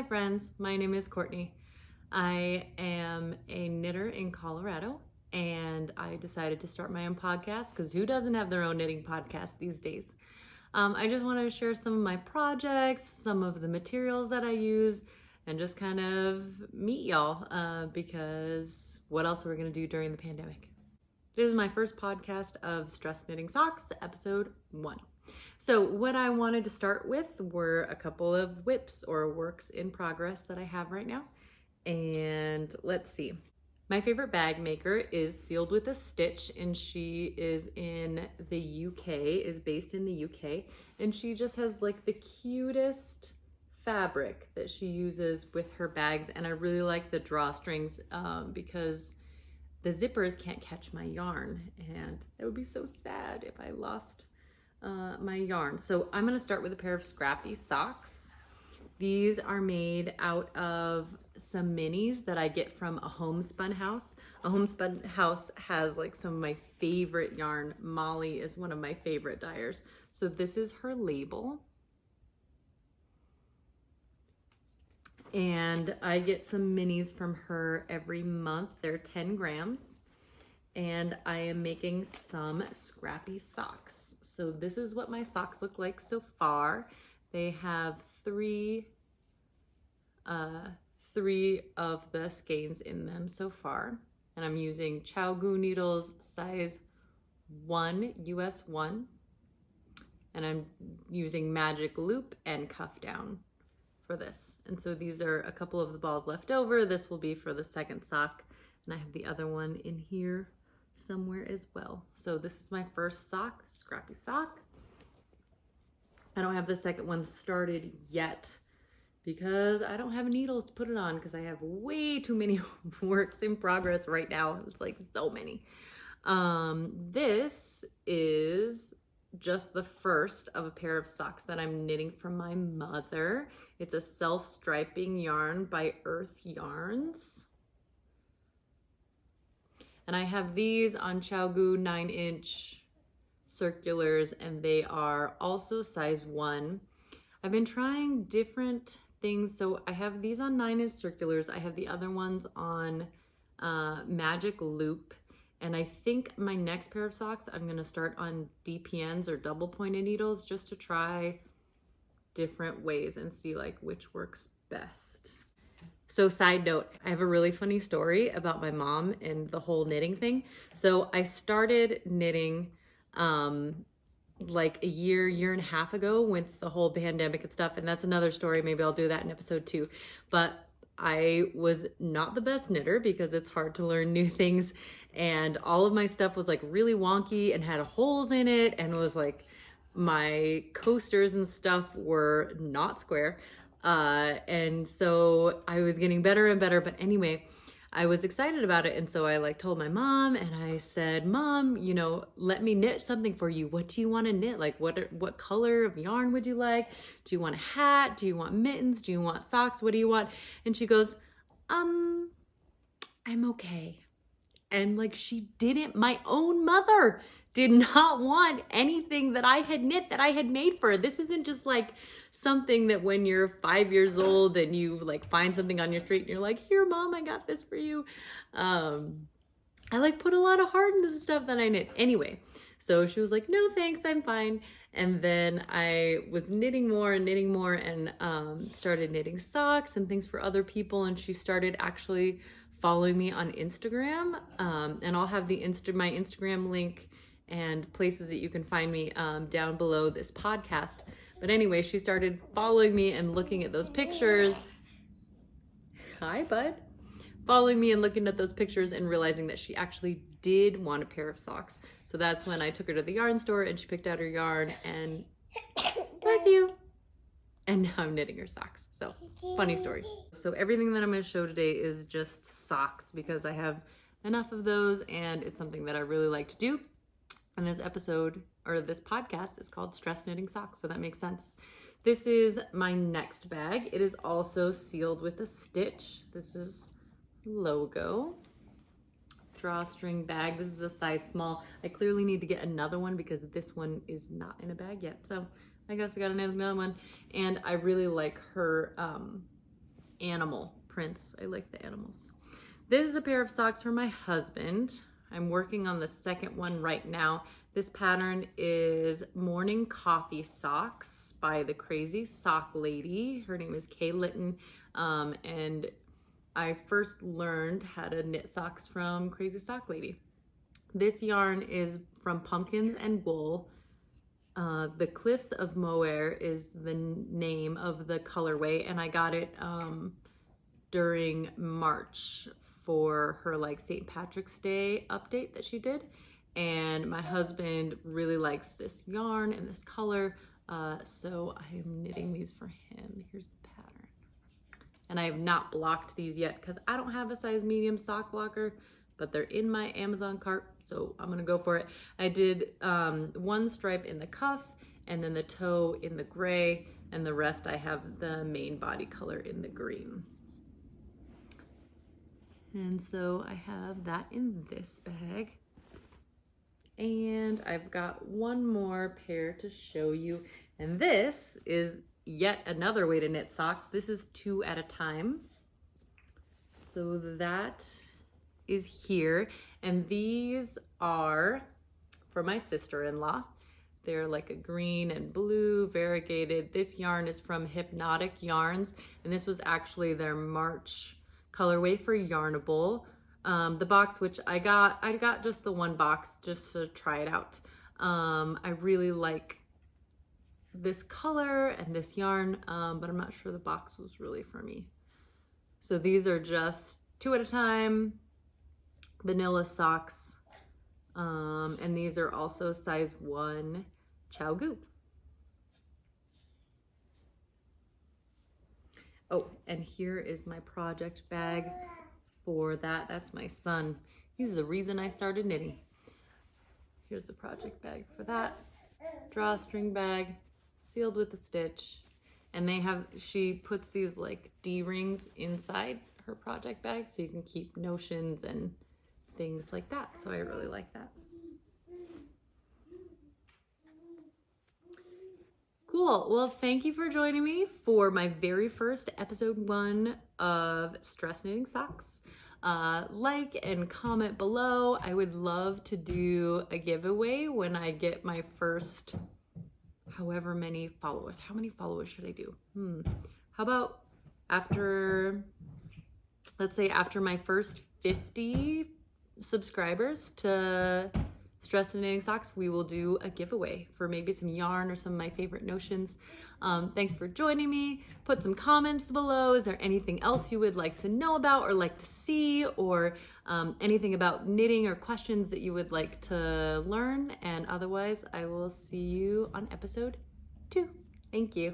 Hi friends, my name is Courtney. I am a knitter in Colorado and I decided to start my own podcast because who doesn't have their own knitting podcast these days? I just want to share some of my projects, some of the materials that I use, and just kind of meet y'all because what else are we going to do during the pandemic? This is my first podcast of Stress Knitting Socks, episode 1. So what I wanted to start with were a couple of whips or works in progress that I have right now. And let's see. My favorite bag maker is Sealed with a Stitch, and she is in the UK, is based in the UK, and she just has like the cutest fabric that she uses with her bags. And I really like the drawstrings because the zippers can't catch my yarn, and it would be so sad if I lost my yarn. So I'm going to start with a pair of Scrappy Socks. These are made out of some minis that I get from a Homespun House. A Homespun House has like some of my favorite yarn. Molly is one of my favorite dyers. So this is her label. And I get some minis from her every month. They're 10 grams. And I am making some Scrappy Socks. So this is what my socks look like so far. They have three of the skeins in them so far. And I'm using CoPo needles size 1, US 1. And I'm using magic loop and cuff down for this. And so these are a couple of the balls left over. This will be for the second sock. And I have the other one in here somewhere as well. So this is my first sock, Scrappy Sock. I don't have the second one started yet because I don't have needles to put it on because I have way too many works in progress right now. It's like so many. This is just the first of a pair of socks that I'm knitting from my mother. It's a self-striping yarn by Earth Yarns. And I have these on CoPo 9-inch circulars, and they are also size 1. I've been trying different things. So I have these on 9-inch circulars. I have the other ones on magic loop. And I think my next pair of socks, I'm gonna start on DPNs or double pointed needles just to try different ways and see like which works best. So side note, I have a really funny story about my mom and the whole knitting thing. So I started knitting like a year and a half ago with the whole pandemic and stuff. And that's another story. Maybe I'll do that in episode 2. But I was not the best knitter because it's hard to learn new things. And all of my stuff was like really wonky and had holes in it. And was like, my coasters and stuff were not square. And so I was getting better and better, but anyway, I was excited about it. And so I like told my mom and I said, Mom, you know, let me knit something for you. What do you want to knit? Like what color of yarn would you like? Do you want a hat? Do you want mittens? Do you want socks? What do you want? And she goes, I'm okay. And like, she didn't, my own mother did not want anything that I had knit that I had made for her. This isn't just like something that when you're 5 years old and you like find something on your street and you're like, here, Mom, I got this for you. I like put a lot of heart into the stuff that I knit. Anyway, so she was like, no, thanks, I'm fine. And then I was knitting more and started knitting socks and things for other people. And she started actually following me on Instagram. And I'll have my Instagram link and places that you can find me down below this podcast. But anyway, she started following me and looking at those pictures. Hi, bud. Following me and looking at those pictures and realizing that she actually did want a pair of socks. So that's when I took her to the yarn store and she picked out her yarn and bless you. And now I'm knitting her socks. So funny story. So everything that I'm going to show today is just socks because I have enough of those and it's something that I really like to do. And this episode or this podcast is called Stress Knitting Socks, so that makes sense. This is my next bag. It is also sealed with a stitch. This is logo. Drawstring bag. This is a size small. I clearly need to get another one because this one is not in a bag yet. So I guess I got another one. And I really like her animal prints. I like the animals. This is a pair of socks for my husband. I'm working on the second one right now. This pattern is Morning Coffee Socks by the Crazy Sock Lady. Her name is Kay Litton, and I first learned how to knit socks from Crazy Sock Lady. This yarn is from Pumpkins and Wool. The Cliffs of Mohair is the name of the colorway, and I got it during March for her like St. Patrick's Day update that she did. And my husband really likes this yarn and this color, so I am knitting these for him. Here's the pattern. And I have not blocked these yet because I don't have a size medium sock blocker, but they're in my Amazon cart, so I'm gonna go for it. I did one stripe in the cuff and then the toe in the gray, and the rest I have the main body color in the green. And so I have that in this bag. And I've got one more pair to show you. And this is yet another way to knit socks. This is 2 at a time. So that is here. And these are for my sister-in-law. They're like a green and blue variegated. This yarn is from Hypnotic Yarns, and this was actually their March colorway for Yarnable. The box, which I got just the one box just to try it out. I really like this color and this yarn, but I'm not sure the box was really for me. So these are just 2 at a time, vanilla socks, and these are also size 1 Chow Goo. Oh, and here is my project bag for that. That's my son. He's the reason I started knitting. Here's the project bag for that. Drawstring bag, sealed with a stitch. And she puts these like D-rings inside her project bag so you can keep notions and things like that. So I really like that. Cool. Well, thank you for joining me for my very first episode 1 of Stress Knitting Socks. Like and comment below. I would love to do a giveaway when I get my first however many followers. How many followers should I do? How about let's say after my first 50 subscribers to Stress Knitting Socks, we will do a giveaway for maybe some yarn or some of my favorite notions. Thanks for joining me. Put some comments below. Is there anything else you would like to know about or like to see, or anything about knitting or questions that you would like to learn? And otherwise, I will see you on episode 2. Thank you.